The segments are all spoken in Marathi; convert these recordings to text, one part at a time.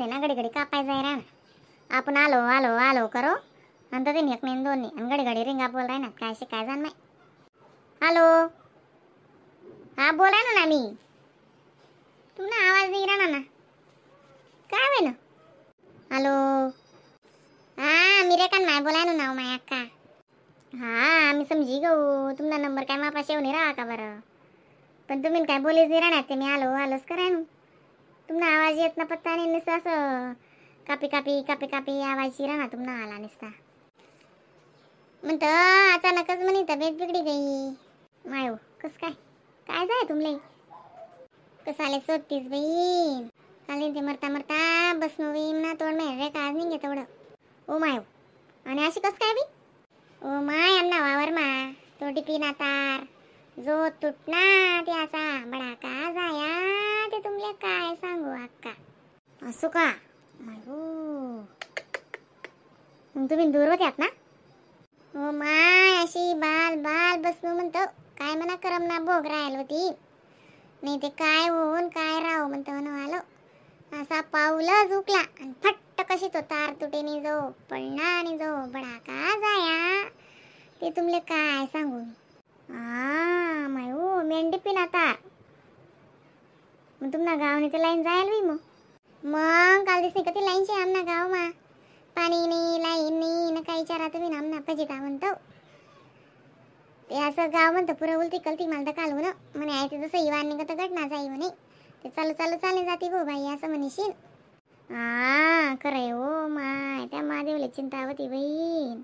आहे ना, घडी घडी कापाय जाय राहणार. आपण आलो आलो आलो करो आणि तर ते एक नाही दोन नाही आणि घडी घडी रिंगा बोल राहणार. काय शिकाय जाण माय. हॅलो, हा बोला ना मी. तुम्हाला आवाज नाही राहणार ना. काय होय ना. हॅलो, हा मी रेखा माय बोला ना नाव माय अक्का. हा मी समजी गो. तुमचा नंबर काय मापाशी येऊन राहा का बरं. पण तुम्ही काय बोलेच नाही राहणार. ते मी आलो आलोच करा ना. तुमचा आवाज येत ना पत्ता नाही. नुसतं असं कापी कापी कापी कापी आवाज राहणार तुमना आला नुसता. म्हणतं अचानकच म्हणे तब्येत बिघडी गई. मायो कस काय काय जाय तुमले. कसाले सोबतीस बाई. काली ते मरता मरता बसनो वेम ना तोड में रे काज नाही तेवढं. ओ मायो आणि अशी कस काय बी. ओ माय आमना वावर मा तो डिपी ना तार जो तुटना ते असा बडा का जाया. ते तुमले काय सांगू अक्का. असो का मायो. मग तुम्ही दूर होत्यात ना. हो माय अशी बाल बाल बसनो म्हणतो. काय म्हणा करम ना भोग राहिल होती. नाही ते काय होऊन काय राहू म्हणतो आलो. असा पाऊलच उकला आणि फट्ट कशी तो तार तुटेनी जो पडला आणि जो बडा का जाया. ते तुमले काय सांगू. मायो मेंढी पिना तार. मग तुमना गावने ते लाईन जायल बी मग काल दिसते का ती लाईनची आमना गाव मा. पाणी नाही लाईन नाही ना काही चारा तुम्ही ना आमना पजिता म्हणतो. ते असं गाव म्हणतं पुरं उलती कलती मला तर काल होणं म्हणे आहे ते जसं इवान निघत घटना जाई म्हणे. ते चालू चालू चालले जाते गो बाई असं म्हणशील. खरंय हो माय. त्या महादेवले चिंता होती बहीण.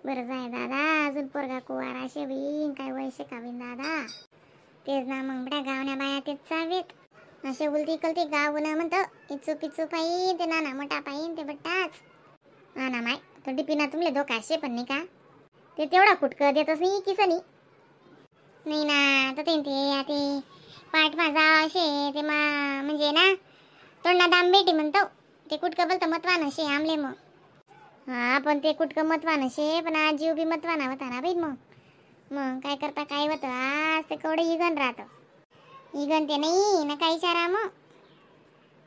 बरं जाय दादा अजून पोरगा कुवारा असे बहीण काय वय शिकावीन दादा. तेच ना मग बड्या गावण्या बाया तेच चावेत. असे उलती कलती गाव न म्हणतं इचू पिचू पाहिन ते नाना मोठा पाहिन ते बट्टाच. ना माय तो डिपिना तुमले धोका असे पण नाही का. ते तेवढा कुटकं देतच नाही किस नाही ना. तर ते पाठ माझा असे ते म्हणजे ना तोंडा दाम भेटी म्हणतो. ते कुटकं बोलतं मतवान असे आमले मग. हा पण ते कुटकं मतवान असे पण आज जीव बी मतवाना होता ना बाई. मग काय करता काय होतं आज ते कवडे इगन राहतं. इगन ते नाही ना काही चारा मग.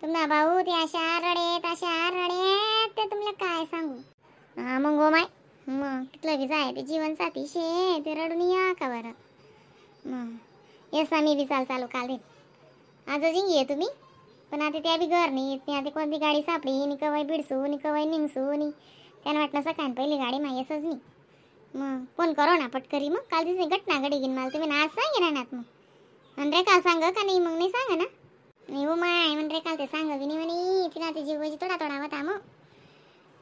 तुम्हाला भाऊ ते अशा रडेत ते तुम्हाला काय सांगू. मग हो माय मग तिथलं बी जाय ते जीवन साथी शे ते रडून या का बरं. मग येस ना मी बी चालू काल दे आज जिंगी आहे तुम्ही. पण आता त्या बी घर नाही आता कोणती गाडी सापडी नि कवाय बिडसू नि कवाय निघसू नि त्यानं वाटलं सकाळी पहिली गाडी मायसच नाही. मग फोन करो ना पटकरी. मग काल दिवशी घटना घडी घेईन मला तुम्ही आज सांगे राहणार. मग आणि रे काल सांग का नाही मग नाही सांगा ना. नाही हो माय म्हण रे काल ते सांग बी नाही म्हणे. तिला ते जीवाची थोडा होता मग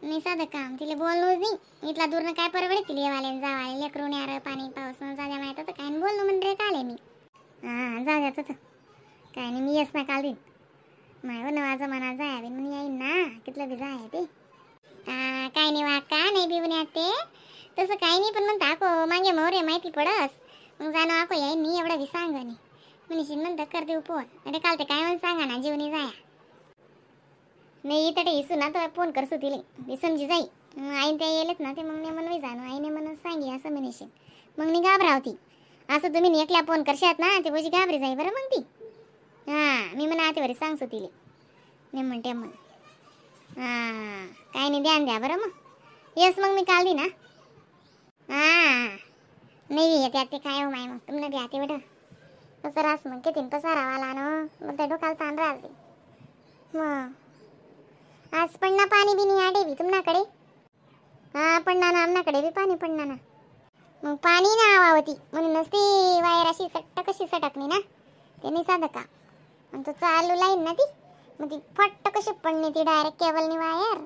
नाही साधं काम तिला बोललोच नाही. इथला दूरनं काय परवडे तिला येवाले जावाले लेकरून यार पाणी पाऊस जाद्या माहित होतं काय बोललो म्हण रे काल मी. जाऊ द्याच होतं काय नाही मी येस ना काल दिन. माय नवाजा मना जाय म्हणून येईन ना कितलं बी जाय ते. काय नाही वाका नाही बी म्हणे ते तसं काही नाही. पण म्हणता आको मागे मोरे माहिती पडस मग जाणं आको येईन नाही एवढं बी सांग नाही म्हणशील म्हणतं कर देऊ फोन. अरे काल ते काय म्हणून सांगा ना जीवनी जाया. नाही इथं इसू ना तर फोन करसू तिले ती समजी जाई. आईन त्या येलेत ना ते मग ने म्हणून जाणं आईने म्हणून सांगी असं म्हणशील. मग मी घाबरावती असं तुम्ही एकल्या फोन करशात ना ते बजी घाबरी जाई बरं मग ती. मी म्हणा आते बरे सांगसो तिले ने म्हणते मग. काय नाही ध्यान द्या बरं मग. येस मग मी काल दी ना. नाही त्यात ते काय हो माय मग तुम्हाला बी आते बेटा कसं रास मग किती पसारावाला ना मग त्या डोकाला ताण राहते. मग आज पडना पाणी बी नाही आडे बी तुमनाकडे. पडना ना आमनाकडे बी पाणी पडना ना. मग पाणी ना आवावती म्हणूनच ती वायर अशी सट्ट कशी सटकली ना ते नाही साधं का. आणि तो चालू लाईन ना ती मग ती फट्ट कशी पडणे ती डायरेक्ट केबलनी वायर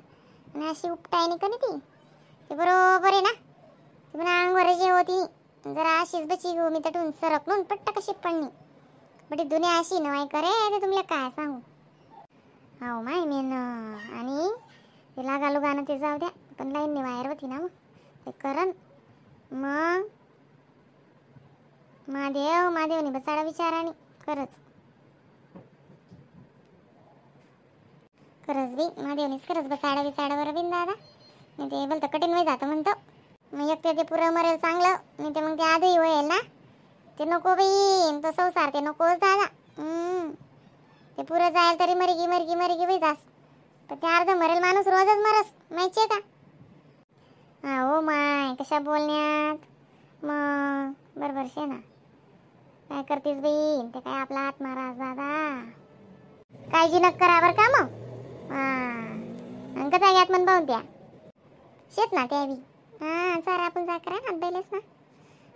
आणि अशी उपटायनी का ती ते बरोबर आहे ना. ती पण अंगवर जे होती जरा अशीच बची गो मी तटून सरकलून पट्ट कशी पडणी. बट दुनिया अशी नवाई करे ते तुमला काय सांगू. हो माय मेन आणि ते लागालू गाणं ते जाऊ द्या पण लाईनने वायर होती ना मग ते करण मग महादेवने बसाडा विचाराने खरंच बी महादेवनीच खरंच बसाडा विचाडा बरं बिन दादा. नाही ते बोलतं कठीण वय जातं म्हणतो. मग एक ते पुरं मरेल चांगलं नाही ते मग ते आधीही होईल ना ते नको बाई तो संसार ते नकोच दादा. ते पुरं जायला तरी मरगी वय जास तर ते अर्ध मरेल माणूस रोजच मरस माहितीये का? हो माय कशा बोलण्यात मग बरोबर शे ना. काय करतेस बाई ते काय आपला आत्माराज दादा काळजी नक करा बरं का मग. अंक जाग्यात मन पाहून त्या शेत ना त्या बी सर आपण जा करा हात बैलेस ना.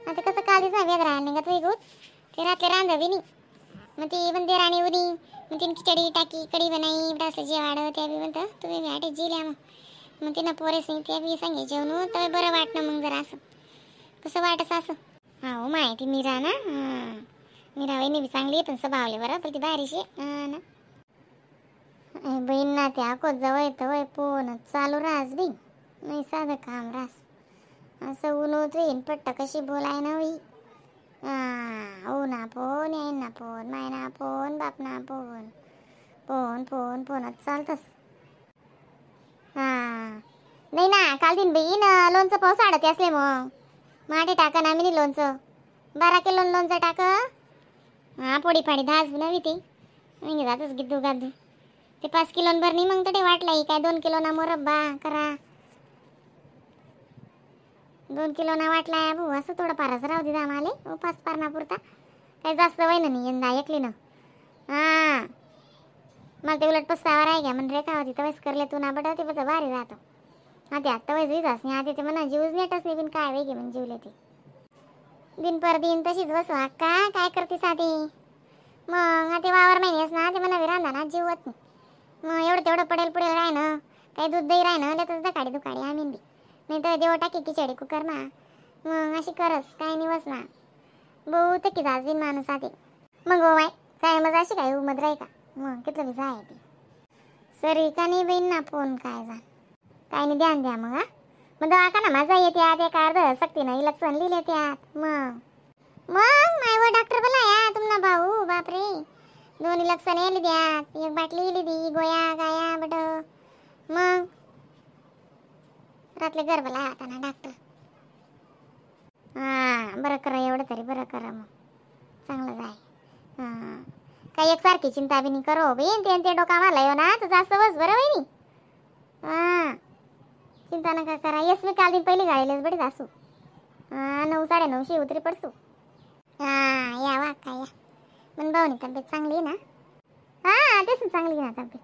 आता कसं काळजीच नाही वेग राहिला निघत वेगूत ते रात्री रांधावी नाही मग ती बंदे राणी उरी मग तिने खिचडी टाकी कढी बनाई डासलं जेवाडं त्या बी म्हणतं तुम्ही वाटे जिल्या मग तिनं पोरे सिंग त्या बी सांगे जेवण तर बरं वाटणं मग जरा असं कसं वाटस असं. हो माहिती मीरा ना मीरा वहिनी बी चांगली पण स्वभावले बरं पण ती बारीशी ना बहीण ना त्या को जवळ येतं पोन चालू राहस बी नाही साधं काम राहस असं ऊन होत पट्ट कशी बोलाय ना बाई. हो ना फोन येईन ना फोन माय ना फोन बाप ना फोन फोन फोन फोनच चालतस. नाही ना काल दिन बहीण लोणचं पाऊस आडत असले मग माटे टाका ना मी लोणचं 12 किलो लोणचं टाक पोडी फाडी धास नवी ते म्हणजे जातच गिद्दू गाद्दू ते 5 किलो भरणी मग तर ते वाटलं काय 2 किलो ना मोरब्बा करा 2 किलो ना वाटला भाऊ असं थोडं फारच राहू दे आम्हाला उपास पारणा पुरता काही जास्त वय ना नाही यंदा ऐकली ना. मला ते उलट पस्तावर आहे घ्या म्हणजे रेखा होती तवेस करले तू ना बटा ते बघ भारी राहतो. ते आत्ता वयस विचास नाही आधी ते म्हणा जीवच नेटच नाही बिन काय वेगळे म्हणजे जीवले ते दिन पर दिन तशीच बसू अक्का काय करतेस आधी मग ते वावर महिनेस ना ते म्हणा रांधा ना जीवत नाही मग एवढं तेवढं पडेल पुढे राह ना काही दूध दही राह ना लेतच दकाडी दुकाडी आम्ही बी नाही तर देव टाकी खिचडी कुकर ना मग अशी करस काय निवस ना बहुत की जाजबीन माणूस आधी मग हो माय काय मजा अशी काय उमद राही का मग कितलं बी जाय ते सरी का नाही बहीण ना फोन काय जा काय नाही ध्यान द्या मग मग दवाखा ना माझा येते आत एक अर्ध सक्तीनं इलेक्शन लिहिले त्यात मग माय व डॉक्टर बोला या तुमना भाऊ बापरे 2 इलेक्शन येली द्यात एक बाटली इली दी गोया गाया बट मग रातले गरबला आता ना डॉक्टर बरं करा एवढं तरी बरं करा मग चांगलं जाय काही एकसारखी चिंता बी नाही करो बेन ते डोका मला येऊ ना तर जास्त बस बरं वहिनी चिंता नका करा येस मी काल दिन पहिली गाडीलेच बडी जासू 9 9:30 उतरी पडसू या वा काय या मन भाऊनी तब्येत चांगली ना तेच चांगली ना तब्येत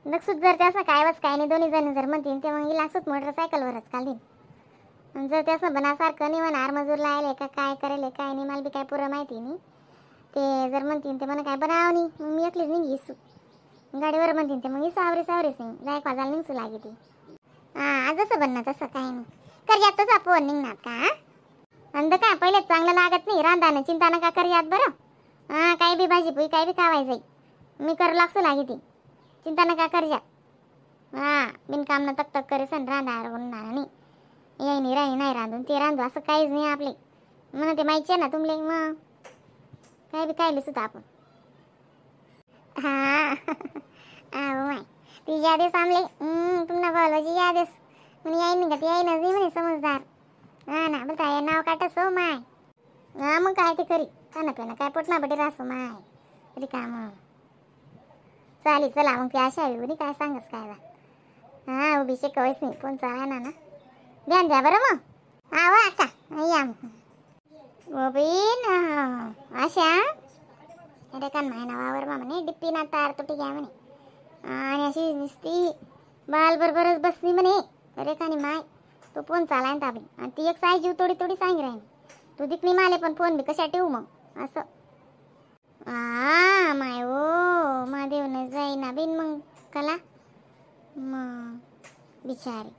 नक्सूत जर त्यास काय वस काय नाही दोन्ही जण जर म्हणतील ते मग लागसूत मोटरसायकलवरच काल दिन जर त्यास बनासारखं नाही म्हणणार मजूर लायले का काय करेल काय नाही मला बी काय पुरं माहिती नाही ते जर म्हणतील ते म्हणा काय बनाव नाही मग मी एकलीच नाही घेसू गाडीवर म्हणतील ते मग सावरी सावरीच नाही जाय वाजायला निघसू लागे ती जसं बनणं तसं काय नाही करजात तसं पोहन निघणार का अंध का पहिले चांगलं लागत नाही रांधानं चिंता नका करजात बरं काही बी भाजी पोई काही बी खावाय जाई मी करू लागसू लागे ती चिंता नका करजात बिनकाम न तक तक करे सण रांधार म्हणणार नाही येई राही नाही रांधून ते रांधू असं काहीच नाही आपले म्हणा ते माहिती आहे ना तुमले मग काय बी कायले सुद्धा आपण माय ती यादेस आमले तुमना बोलायची यादेस म्हणे याई निघत याई ना जी म्हणे समजदार ना बोलता या नाव काटस हो माय मग काय ते करी खाणं पिणं काय पोटना बटे रासो माय तरी का मग चाली चला मग ती आशा हवी बरी काय सांगस काय उभी शिकवायच नाही फोन चाला ना ध्यान द्या बरं मग वा का या मग बीन आशा अरे का नाही नावावर म्हणे डिप्पी ना तार तुटी घ्या म्हणे आणि अशी नुसती बाल बरोबरच बसली म्हणे अरे का नाही माय तो फोन चालाय ना ताबी आणि ती एक साय जीव थोडी थोडी सांग राहील तू दिकणी माले पण फोन बी कशा ठेवू मग असं माय ओ महादेव न जाईना बिन मग कला मग बिचारी